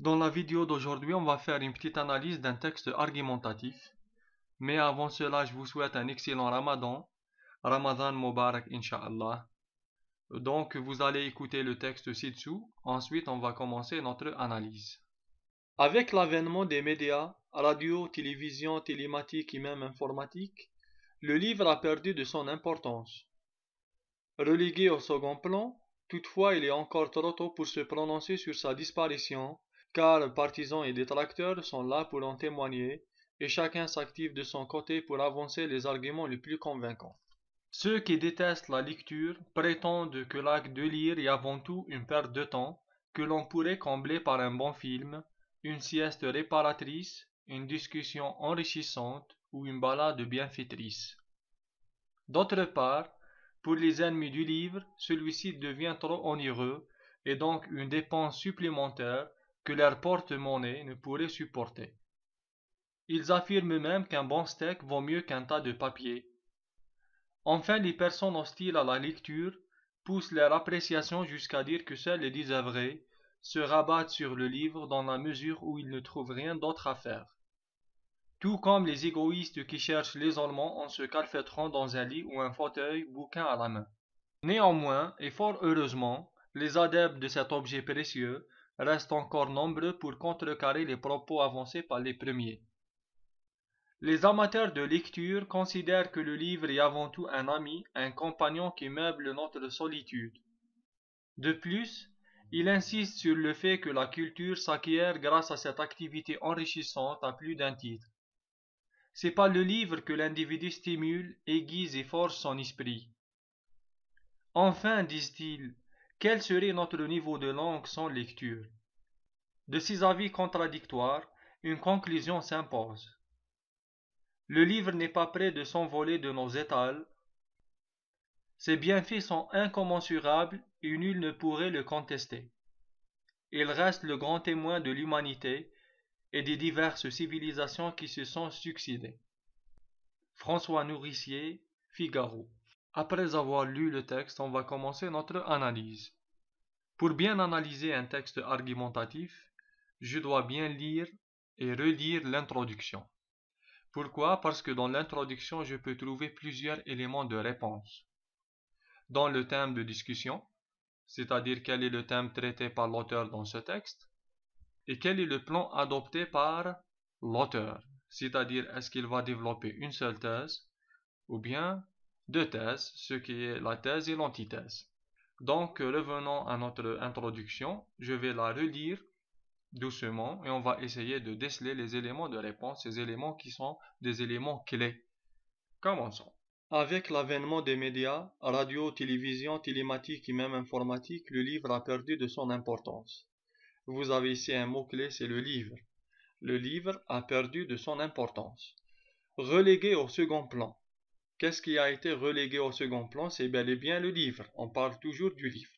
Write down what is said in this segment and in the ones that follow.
Dans la vidéo d'aujourd'hui, on va faire une petite analyse d'un texte argumentatif. Mais avant cela, je vous souhaite un excellent Ramadan. Ramadan Mubarak, Inch'Allah. Donc, vous allez écouter le texte ci-dessous. Ensuite, on va commencer notre analyse. Avec l'avènement des médias, radio, télévision, télématique et même informatique, le livre a perdu de son importance. Relégué au second plan, toutefois, il est encore trop tôt pour se prononcer sur sa disparition, car partisans et détracteurs sont là pour en témoigner, et chacun s'active de son côté pour avancer les arguments les plus convaincants. Ceux qui détestent la lecture prétendent que l'acte de lire est avant tout une perte de temps, que l'on pourrait combler par un bon film, une sieste réparatrice, une discussion enrichissante ou une balade bienfaitrice. D'autre part, pour les ennemis du livre, celui-ci devient trop onéreux et donc une dépense supplémentaire que leur porte-monnaie ne pourrait supporter. Ils affirment même qu'un bon steak vaut mieux qu'un tas de papier. Enfin, les personnes hostiles à la lecture poussent leur appréciation jusqu'à dire que seuls les désœuvrés se rabattent sur le livre dans la mesure où ils ne trouvent rien d'autre à faire. Tout comme les égoïstes qui cherchent l'isolement en se calfeutrant dans un lit ou un fauteuil, bouquin à la main. Néanmoins, et fort heureusement, les adeptes de cet objet précieux restent encore nombreux pour contrecarrer les propos avancés par les premiers. Les amateurs de lecture considèrent que le livre est avant tout un ami, un compagnon qui meuble notre solitude. De plus, ils insistent sur le fait que la culture s'acquiert grâce à cette activité enrichissante à plus d'un titre. C'est par le livre que l'individu stimule, aiguise et forge son esprit. Enfin, disent-ils, quel serait notre niveau de langue sans lecture? De ces avis contradictoires, une conclusion s'impose. Le livre n'est pas près de s'envoler de nos étals. Ses bienfaits sont incommensurables et nul ne pourrait le contester. Il reste le grand témoin de l'humanité et des diverses civilisations qui se sont succédées. François Nourricier, Figaro. Après avoir lu le texte, on va commencer notre analyse. Pour bien analyser un texte argumentatif, je dois bien lire et relire l'introduction. Pourquoi? Parce que dans l'introduction, je peux trouver plusieurs éléments de réponse. Dans le thème de discussion, c'est-à-dire quel est le thème traité par l'auteur dans ce texte, et quel est le plan adopté par l'auteur, c'est-à-dire est-ce qu'il va développer une seule thèse, ou bien deux thèses, ce qui est la thèse et l'antithèse. Donc, revenons à notre introduction, je vais la relire doucement et on va essayer de déceler les éléments de réponse, ces éléments qui sont des éléments clés. Commençons. Avec l'avènement des médias, radio, télévision, télématique et même informatique, le livre a perdu de son importance. Vous avez ici un mot-clé, c'est le livre. Le livre a perdu de son importance. Relégué au second plan. Qu'est-ce qui a été relégué au second plan? C'est bel et bien le livre. On parle toujours du livre.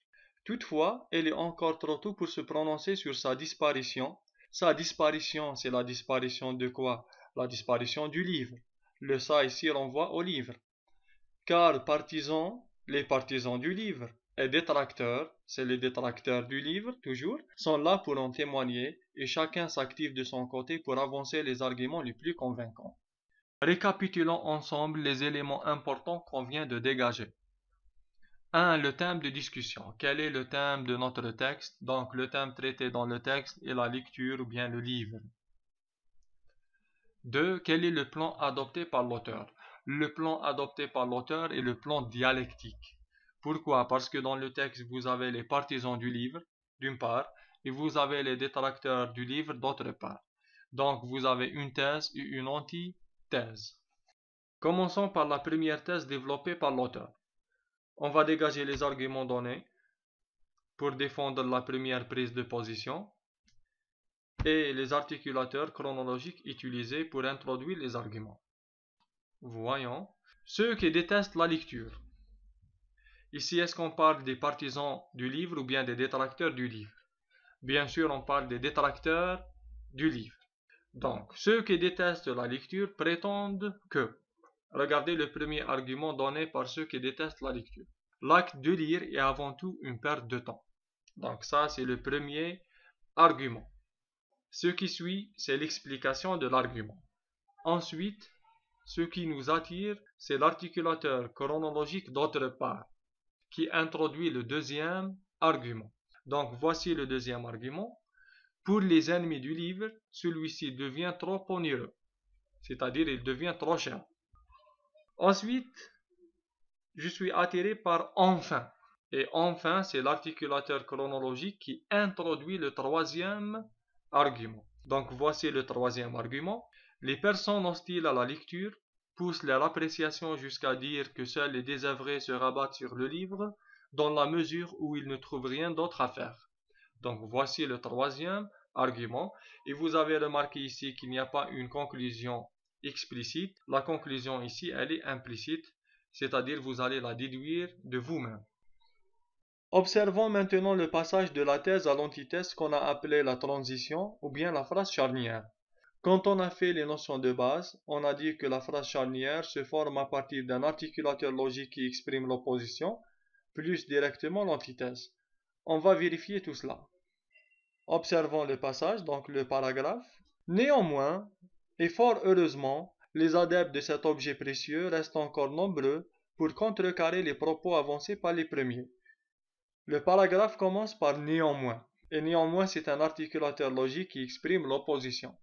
Toutefois, il est encore trop tôt pour se prononcer sur sa disparition. Sa disparition, c'est la disparition de quoi? La disparition du livre. Le ça ici renvoie au livre. Car partisans, les partisans du livre, et détracteurs, c'est les détracteurs du livre, toujours, sont là pour en témoigner et chacun s'active de son côté pour avancer les arguments les plus convaincants. Récapitulons ensemble les éléments importants qu'on vient de dégager. 1. Le thème de discussion. Quel est le thème de notre texte? Donc le thème traité dans le texte est la lecture ou bien le livre. 2. Quel est le plan adopté par l'auteur? Le plan adopté par l'auteur est le plan dialectique. Pourquoi? Parce que dans le texte, vous avez les partisans du livre, d'une part, et vous avez les détracteurs du livre, d'autre part. Donc vous avez une thèse et une antithèse. Commençons par la première thèse développée par l'auteur. On va dégager les arguments donnés pour défendre la première prise de position et les articulateurs chronologiques utilisés pour introduire les arguments. Voyons. Ceux qui détestent la lecture. Ici, est-ce qu'on parle des partisans du livre ou bien des détracteurs du livre? Bien sûr, on parle des détracteurs du livre. Donc, ceux qui détestent la lecture prétendent que, regardez le premier argument donné par ceux qui détestent la lecture. L'acte de lire est avant tout une perte de temps. Donc ça, c'est le premier argument. Ce qui suit, c'est l'explication de l'argument. Ensuite, ce qui nous attire, c'est l'articulateur chronologique d'autre part, qui introduit le deuxième argument. Donc voici le deuxième argument. Pour les ennemis du livre, celui-ci devient trop onéreux, c'est-à-dire il devient trop cher. Ensuite, je suis attiré par enfin. Et enfin, c'est l'articulateur chronologique qui introduit le troisième argument. Donc voici le troisième argument. Les personnes hostiles à la lecture poussent leur appréciation jusqu'à dire que seuls les désœuvrés se rabattent sur le livre, dans la mesure où ils ne trouvent rien d'autre à faire. Donc voici le troisième argument. Et vous avez remarqué ici qu'il n'y a pas une conclusion explicite. La conclusion ici, elle est implicite, c'est-à-dire vous allez la déduire de vous-même. Observons maintenant le passage de la thèse à l'antithèse qu'on a appelé la transition ou bien la phrase charnière. Quand on a fait les notions de base, on a dit que la phrase charnière se forme à partir d'un articulateur logique qui exprime l'opposition, plus directement l'antithèse. On va vérifier tout cela. Observons le passage, donc le paragraphe. Néanmoins, et fort heureusement, les adeptes de cet objet précieux restent encore nombreux pour contrecarrer les propos avancés par les premiers. Le paragraphe commence par néanmoins, et néanmoins c'est un articulateur logique qui exprime l'opposition,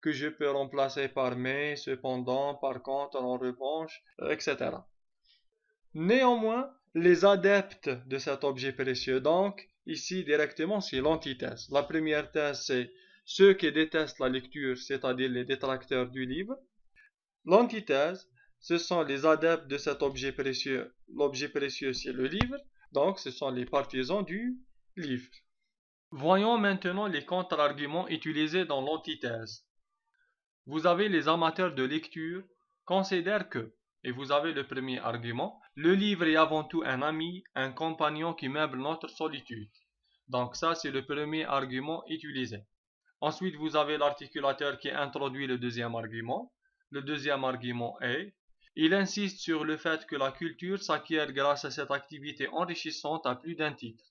que je peux remplacer par mais, cependant, par contre, en revanche, etc. Néanmoins, les adeptes de cet objet précieux, donc, ici directement c'est l'antithèse. La première thèse c'est ceux qui détestent la lecture, c'est-à-dire les détracteurs du livre. L'antithèse, ce sont les adeptes de cet objet précieux. L'objet précieux c'est le livre. Donc, ce sont les partisans du livre. Voyons maintenant les contre-arguments utilisés dans l'antithèse. Vous avez les amateurs de lecture considèrent que, et vous avez le premier argument, le livre est avant tout un ami, un compagnon qui meuble notre solitude. Donc ça, c'est le premier argument utilisé. Ensuite, vous avez l'articulateur qui introduit le deuxième argument. Le deuxième argument est: il insiste sur le fait que la culture s'acquiert grâce à cette activité enrichissante à plus d'un titre.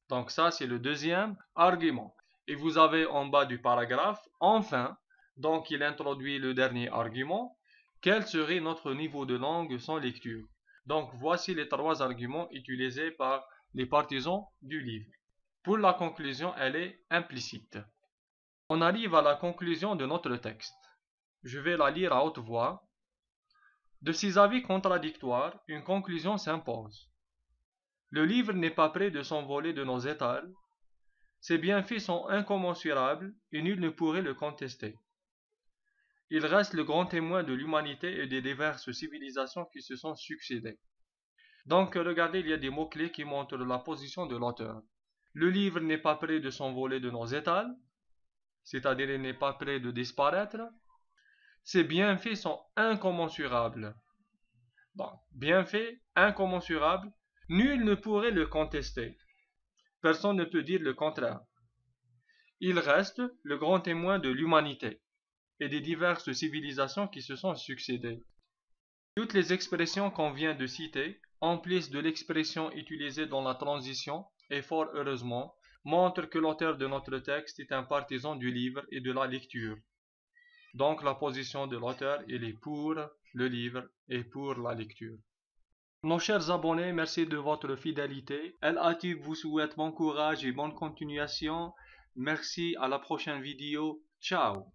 Donc ça, c'est le deuxième argument. Et vous avez en bas du paragraphe, enfin, donc il introduit le dernier argument. Quel serait notre niveau de langue sans lecture? Donc voici les trois arguments utilisés par les partisans du livre. Pour la conclusion, elle est implicite. On arrive à la conclusion de notre texte. Je vais la lire à haute voix. De ces avis contradictoires, une conclusion s'impose. Le livre n'est pas près de s'envoler de nos étals. Ses bienfaits sont incommensurables et nul ne pourrait le contester. Il reste le grand témoin de l'humanité et des diverses civilisations qui se sont succédées. Donc regardez, il y a des mots-clés qui montrent la position de l'auteur. Le livre n'est pas près de s'envoler de nos étals, c'est-à-dire il n'est pas près de disparaître. Ses bienfaits sont incommensurables. Donc, bienfaits incommensurables, nul ne pourrait le contester. Personne ne peut dire le contraire. Il reste le grand témoin de l'humanité et des diverses civilisations qui se sont succédées. Toutes les expressions qu'on vient de citer, en plus de l'expression utilisée dans la transition, et fort heureusement, montrent que l'auteur de notre texte est un partisan du livre et de la lecture. Donc la position de l'auteur, elle est pour le livre et pour la lecture. Nos chers abonnés, merci de votre fidélité. El-Hatib vous souhaite bon courage et bonne continuation. Merci, à la prochaine vidéo. Ciao.